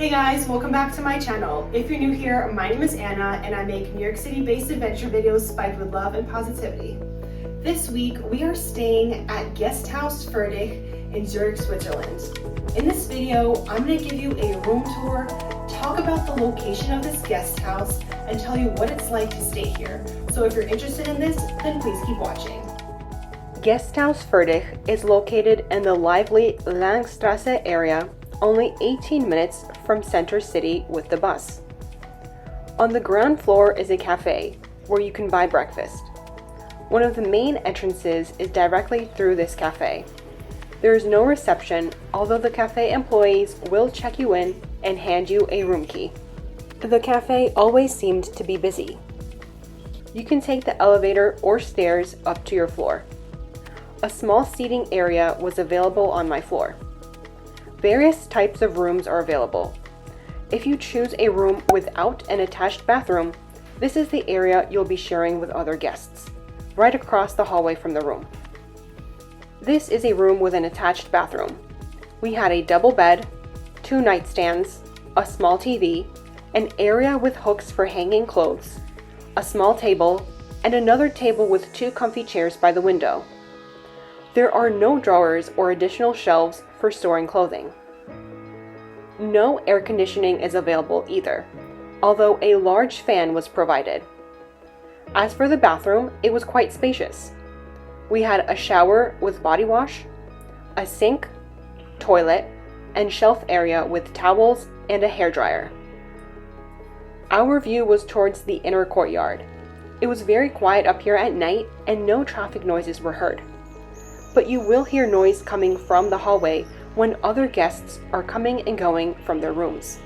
Hey guys, welcome back to my channel. If you're new here, my name is Anna and I make New York City based adventure videos spiked with love and positivity. This week we are staying at Guesthouse Furdich in Zurich, Switzerland. In this video, I'm going to give you a room tour, talk about the location of this guest house, and tell you what it's like to stay here. So if you're interested in this, then please keep watching. Guesthouse Furdich is located in the lively Langstrasse area, only 18 minutes from Center City with the bus. On the ground floor is a cafe where you can buy breakfast. One of the main entrances is directly through this cafe. There is no reception, although the cafe employees will check you in and hand you a room key. The cafe always seemed to be busy. You can take the elevator or stairs up to your floor. A small seating area was available on my floor. Various types of rooms are available. If you choose a room without an attached bathroom, this is the area you'll be sharing with other guests, right across the hallway from the room. This is a room with an attached bathroom. We had a double bed, 2 nightstands, a small TV, an area with hooks for hanging clothes, a small table, and another table with 2 comfy chairs by the window. There are no drawers or additional shelves for storing clothing. No air conditioning is available either, although a large fan was provided. As for the bathroom, it was quite spacious. We had a shower with body wash, a sink, toilet, and shelf area with towels and a hairdryer. Our view was towards the inner courtyard. It was very quiet up here at night and no traffic noises were heard. But you will hear noise coming from the hallway when other guests are coming and going from their rooms.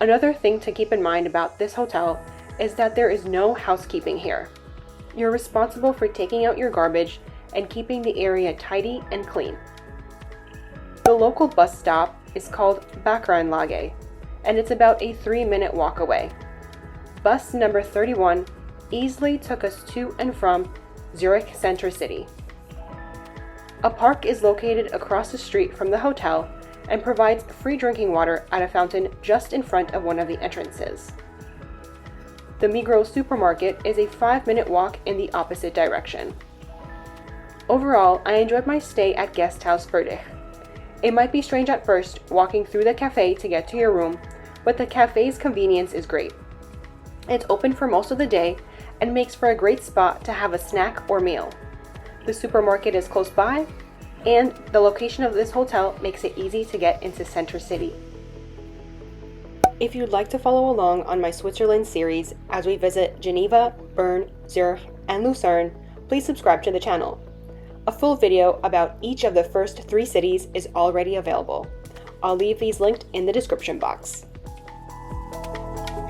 Another thing to keep in mind about this hotel is that there is no housekeeping here. You're responsible for taking out your garbage and keeping the area tidy and clean. The local bus stop is called Backranlage, and it's about a 3-minute walk away. Bus number 31 easily took us to and from Zurich Center City. A park is located across the street from the hotel and provides free drinking water at a fountain just in front of one of the entrances. The Migros supermarket is a 5-minute walk in the opposite direction. Overall, I enjoyed my stay at Guesthouse Furdich. It might be strange at first walking through the cafe to get to your room, but the cafe's convenience is great. It's open for most of the day and makes for a great spot to have a snack or meal. The supermarket is close by, and the location of this hotel makes it easy to get into Center City. If you'd like to follow along on my Switzerland series as we visit Geneva, Bern, Zurich, and Lucerne, please subscribe to the channel. A full video about each of the first 3 cities is already available. I'll leave these linked in the description box.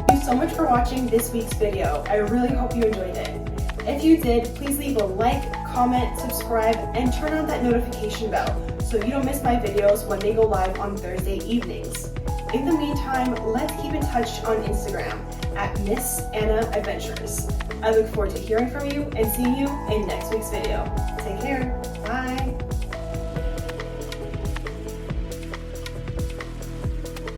Thank you so much for watching this week's video. I really hope you enjoyed it. If you did, please leave a like, comment, subscribe, and turn on that notification bell so you don't miss my videos when they go live on Thursday evenings. In the meantime, let's keep in touch on Instagram at Miss Anna Adventures. I look forward to hearing from you and seeing you in next week's video. Take care. Bye.